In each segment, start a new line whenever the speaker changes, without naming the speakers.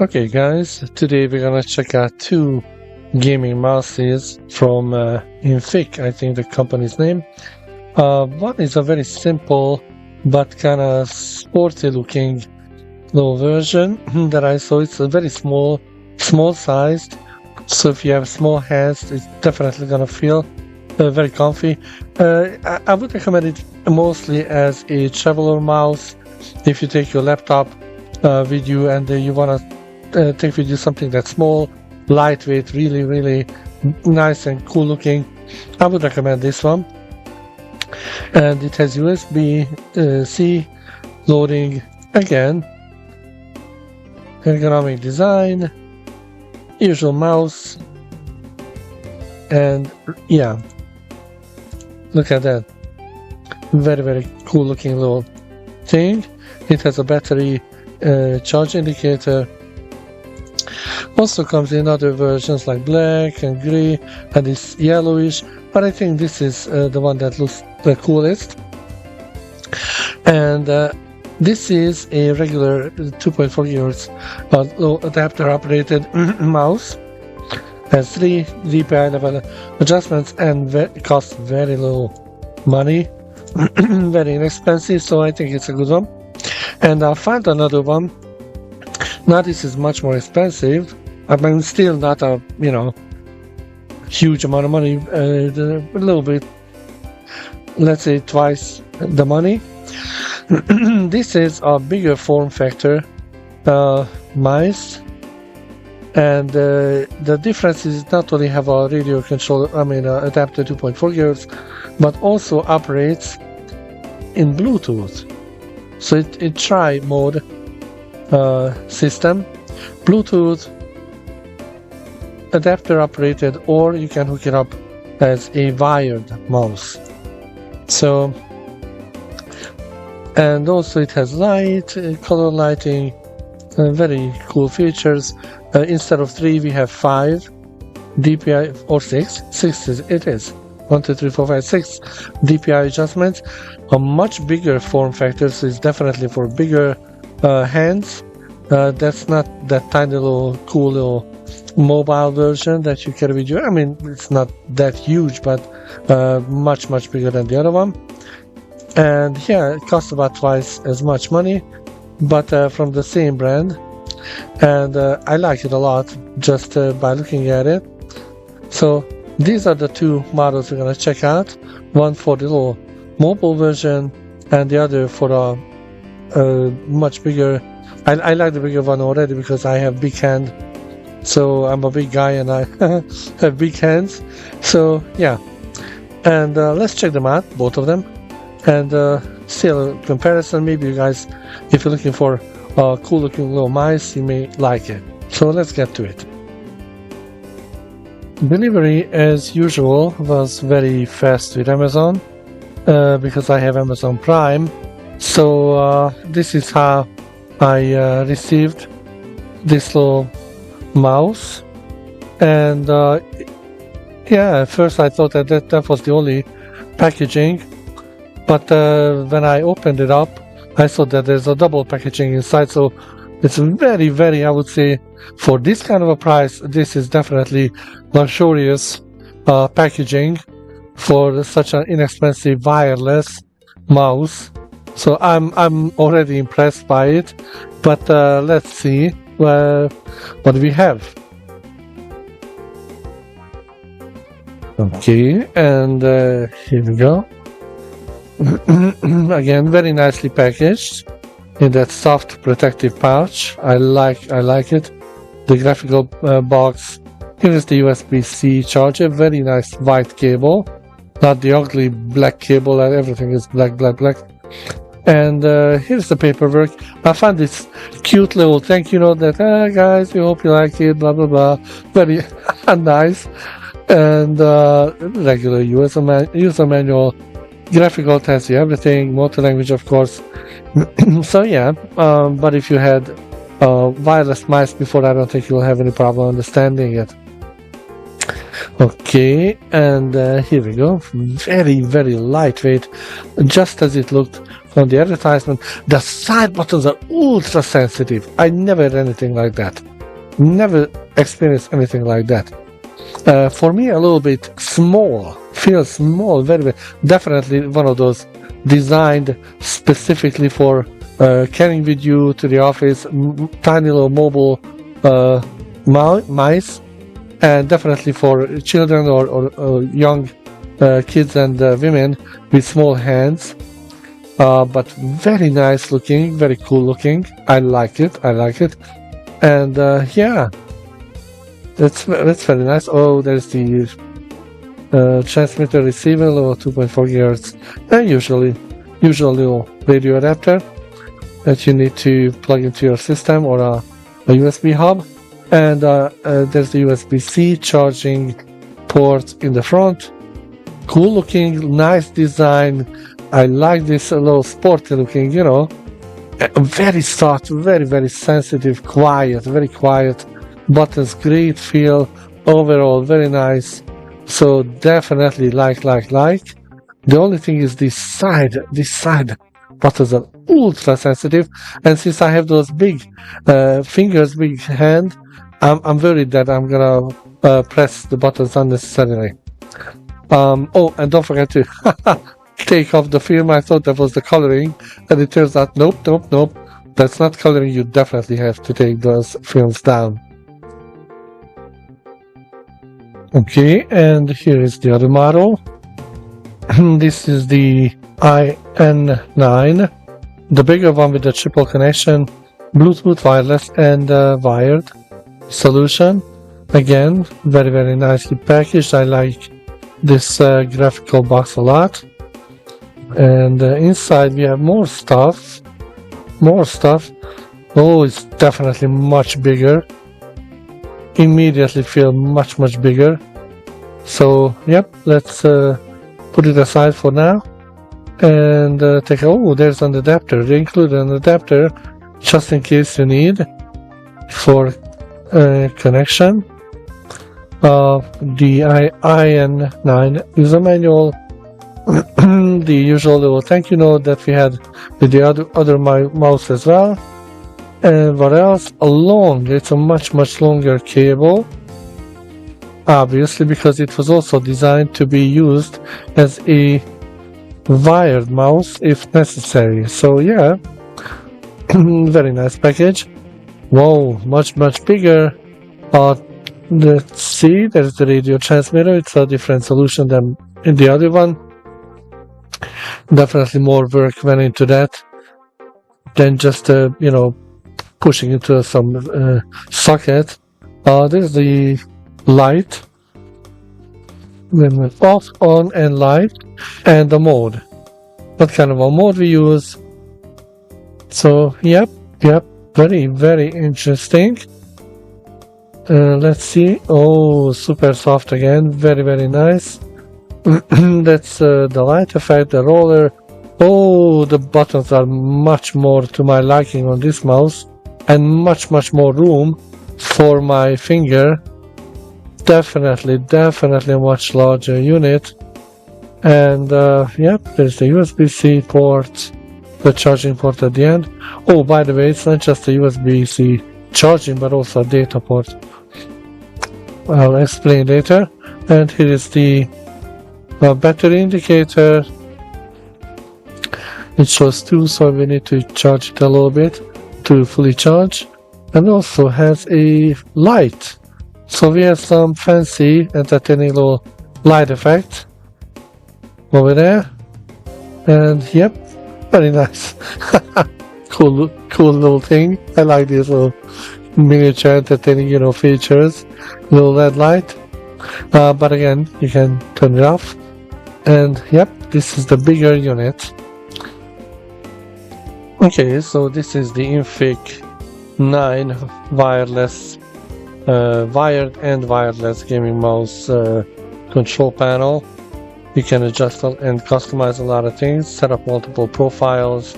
Okay guys, today we're gonna check out two gaming mouses from INPHIC, I think the company's name. One is a very simple but kind of sporty looking little version that I saw. It's a very small sized, so if you have small hands it's definitely gonna feel very comfy. I would recommend it mostly as a traveler mouse if you take your laptop with you and you wanna take with you something that's small, lightweight, really nice and cool looking. I would recommend this one. And it has USB-C loading, again, ergonomic design, usual mouse, and yeah, look at that, very cool looking little thing. It has a battery charge indicator. Also comes in other versions like black and grey and this yellowish, but I think this is the one that looks the coolest. And this is a regular 2.4 GHz low adapter operated mouse. Has 3 DPI level adjustments and costs very low money, very inexpensive, so I think it's a good one. And I found another one. Now this is much more expensive. I mean, still not a huge amount of money. A little bit, let's say twice the money. This is a bigger form factor mice, and the difference is not only have a radio control, adapter 2.4 GHz, but also operates in Bluetooth. So it tri-mode system, Bluetooth, adapter operated, or you can hook it up as a wired mouse. So, and also it has light, color lighting, very cool features. Instead of 3 we have 5 DPI, or 6 it is 1, 2, 3, 4, 5, 6 DPI adjustments. A much bigger form factor, so it's definitely for bigger hands. That's not that tiny little cool little mobile version that you carry with you. I mean, it's not that huge, but much bigger than the other one. And yeah, it costs about twice as much money, but from the same brand. And I like it a lot just by looking at it. So these are the two models we're gonna check out. One for the little mobile version, and the other for a much bigger. I like the bigger one already because I have big hand. So I'm a big guy and I have big hands. So yeah, and let's check them out, both of them, and see a comparison. Maybe you guys, if you're looking for a cool looking little mice, you may like it. So let's get to it. Delivery, as usual, was very fast with Amazon because I have Amazon Prime. So this is how I received this little mouse, and yeah, at first I thought that was the only packaging, but when I opened it up I saw that there's a double packaging inside, so it's very, I would say, for this kind of a price, this is definitely luxurious packaging for such an inexpensive wireless mouse. So I'm already impressed by it, but let's see what we have. Okay, and here we go. Again, very nicely packaged in that soft protective pouch. I like it. The graphical box. Here is the USB-C charger. Very nice white cable, not the ugly black cable. Everything is black. And here's the paperwork. I found this cute little thank you note that, guys, we hope you like it, blah blah blah. Very nice. And regular user manual. Graphical tells you everything, multi-language of course. So yeah, but if you had wireless mice before, I don't think you'll have any problem understanding it. Okay, and here we go. Very lightweight, just as it looked on the advertisement. The side buttons are ultra sensitive. I never had anything like that. Never experienced anything like that. For me, a little bit small, feels small, very definitely one of those designed specifically for carrying with you to the office, tiny little mobile mice, and definitely for children or young kids and women with small hands. But very nice looking, very cool looking. I like it. And yeah, that's very nice. Oh, there's the transmitter receiver, little 2.4 gigahertz, and usual little radio adapter that you need to plug into your system, or a USB hub. And there's the USB-C charging port in the front. Cool looking, nice design. I like this little sporty looking, very soft, very sensitive, very quiet buttons, great feel, overall very nice. So definitely like. The only thing is this side buttons are ultra sensitive, and since I have those big fingers, big hand, I'm worried that I'm gonna press the buttons unnecessarily. Oh, and don't forget to take off the film. I thought that was the coloring, and it turns out nope, that's not coloring. You definitely have to take those films down. Okay, and here is the other model. This is the IN9, the bigger one with the triple connection, Bluetooth, wireless, and wired solution. Again, very nicely packaged. I like this graphical box a lot. And inside we have more stuff. Oh, it's definitely much bigger. Immediately feel much bigger. So yep, let's put it aside for now and take. Oh, there's an adapter. They included an adapter just in case you need for connection. The IN9 user manual. The usual little thank you note that we had with the other mouse as well. And what else? It's a much longer cable, obviously, because it was also designed to be used as a wired mouse if necessary. So yeah, very nice package. Whoa, much bigger. Let's see, there's the radio transmitter. It's a different solution than in the other one. Definitely more work went into that than just pushing into some socket. There's the light, off, on, and light, and the mode. What kind of a mode we use? So yep, very interesting. Let's see. Oh, super soft again, very nice. That's the light effect, the roller. Oh, the buttons are much more to my liking on this mouse, and much more room for my finger. Definitely a much larger unit. And yep, there's the USB-C port, the charging port at the end. Oh, by the way, it's not just a USB-C charging, but also a data port. I'll explain later. And here is the battery indicator. It shows 2, so we need to charge it a little bit to fully charge. And also has a light. So we have some fancy entertaining little light effect over there. And yep, very nice. cool little thing. I like these little miniature entertaining features. Little LED light. But again, you can turn it off. And yep, this is the bigger unit. Okay, so this is the INPHIC 9 wireless, wired and wireless gaming mouse control panel. You can adjust and customize a lot of things, set up multiple profiles.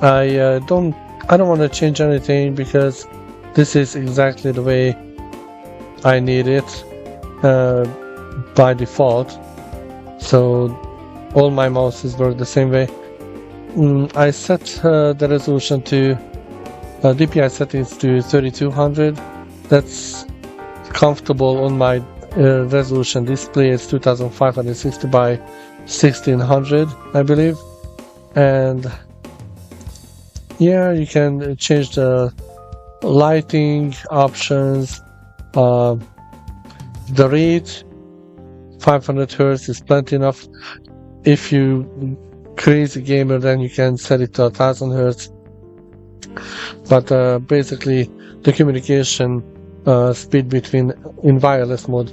I don't want to change anything because this is exactly the way I need it by default. So all my mouses work the same way. I set the resolution to DPI settings to 3200 that's comfortable on my resolution display. It's 2560 by 1600, I believe. And yeah, you can change the lighting options. The rate 500 Hz is plenty enough. If you crazy gamer, then you can set it to 1000 Hz. But basically, the communication speed in wireless mode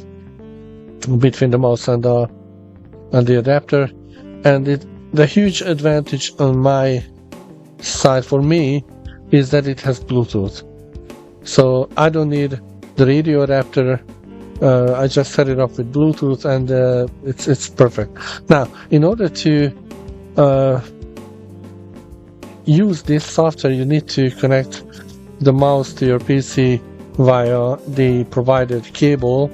between the mouse and the adapter, and the huge advantage on my side for me is that it has Bluetooth. So I don't need the radio adapter. I just set it up with Bluetooth, and it's perfect. Now, in order to use this software, you need to connect the mouse to your PC via the provided cable,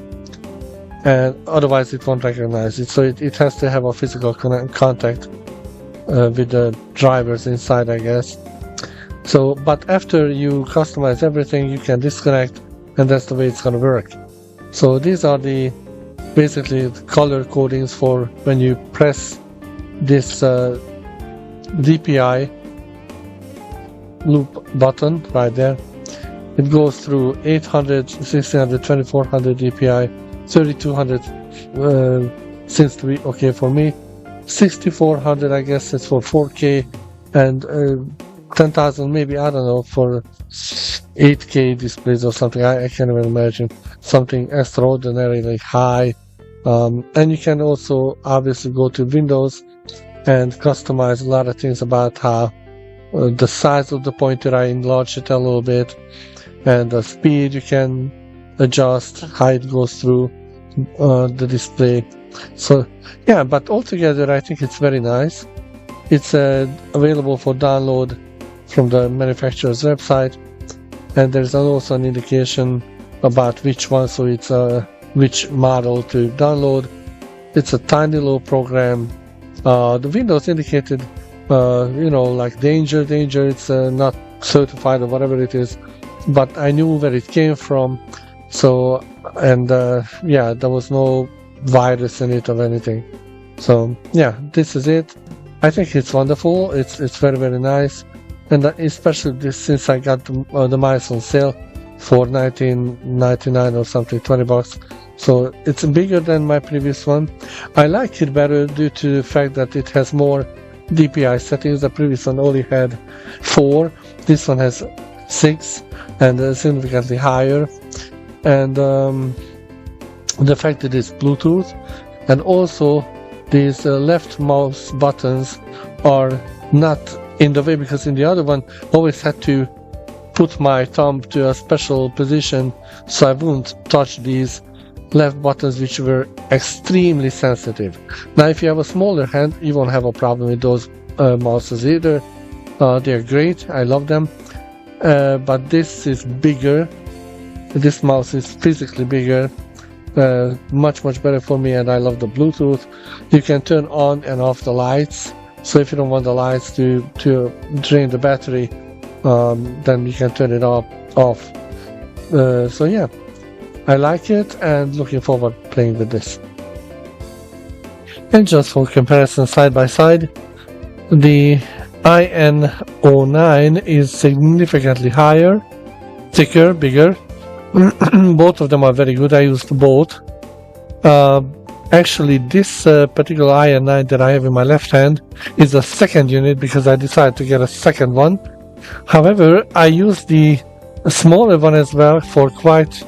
and otherwise it won't recognize it. So it has to have a physical contact with the drivers inside, I guess. So, but after you customize everything, you can disconnect, and that's the way it's going to work. So these are basically the color codings for when you press this DPI loop button right there. It goes through 800, 1600, 2400 DPI, 3200 seems to be okay for me. 6400, I guess it's for 4K, and 10,000 maybe, I don't know, for 8K displays or something. I can't even imagine something extraordinarily high. And you can also obviously go to Windows and customize a lot of things about how the size of the pointer. I enlarge it a little bit, and the speed you can adjust, how it goes through the display. So yeah, but altogether I think it's very nice. It's available for download from the manufacturer's website, and there's also an indication about which one, so it's which model to download. It's a tiny little program. The Windows indicated like danger, it's not certified or whatever it is, but I knew where it came from. So, and yeah, there was no virus in it or anything. So yeah, this is it. I think it's wonderful. It's very, very nice, and especially this, since I got the mice on sale for $19.99 or something, $20. So it's bigger than my previous one. I like it better due to the fact that it has more DPI settings. The previous one only had 4. This one has 6 and significantly higher. And the fact that it's Bluetooth, and also these left mouse buttons are not in the way, because in the other one I always had to put my thumb to a special position so I wouldn't touch these left buttons, which were extremely sensitive. Now if you have a smaller hand, you won't have a problem with those mouses either. They're great, I love them, but this is bigger. This mouse is physically bigger, much better for me, and I love the Bluetooth. You can turn on and off the lights, so if you don't want the lights to drain the battery, then you can turn it off. So yeah, I like it and looking forward to playing with this. And just for comparison, side by side, the IN09 is significantly higher, thicker, bigger. Both of them are very good. I used both. Actually, this particular IN9 that I have in my left hand is a second unit because I decided to get a second one. However, I used the smaller one as well for quite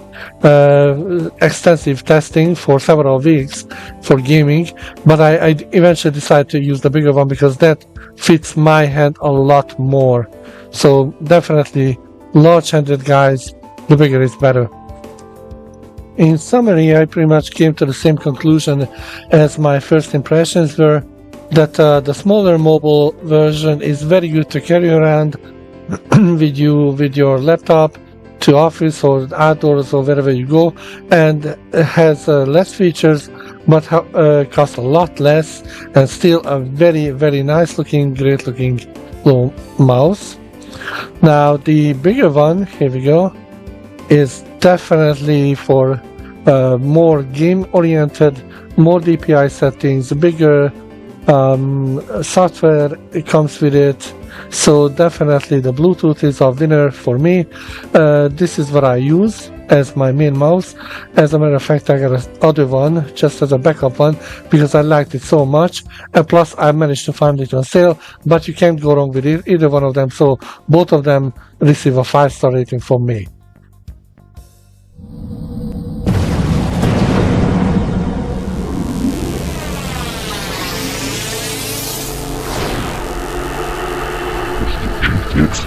extensive testing for several weeks for gaming, but I eventually decided to use the bigger one because that fits my hand a lot more. So definitely, large-handed guys, the bigger is better. In summary, I pretty much came to the same conclusion as my first impressions were, that the smaller mobile version is very good to carry around with your laptop to office or outdoors or wherever you go, and it has less features but costs a lot less, and still a very, very nice looking, great looking little mouse. Now the bigger one, here we go, is definitely for more game-oriented, more DPI settings, bigger software it comes with it. So definitely the Bluetooth is a winner for me. This is what I use as my main mouse. As a matter of fact, I got another one just as a backup one because I liked it so much, and plus I managed to find it on sale. But you can't go wrong with either one of them, so both of them receive a 5-star rating from me.
It's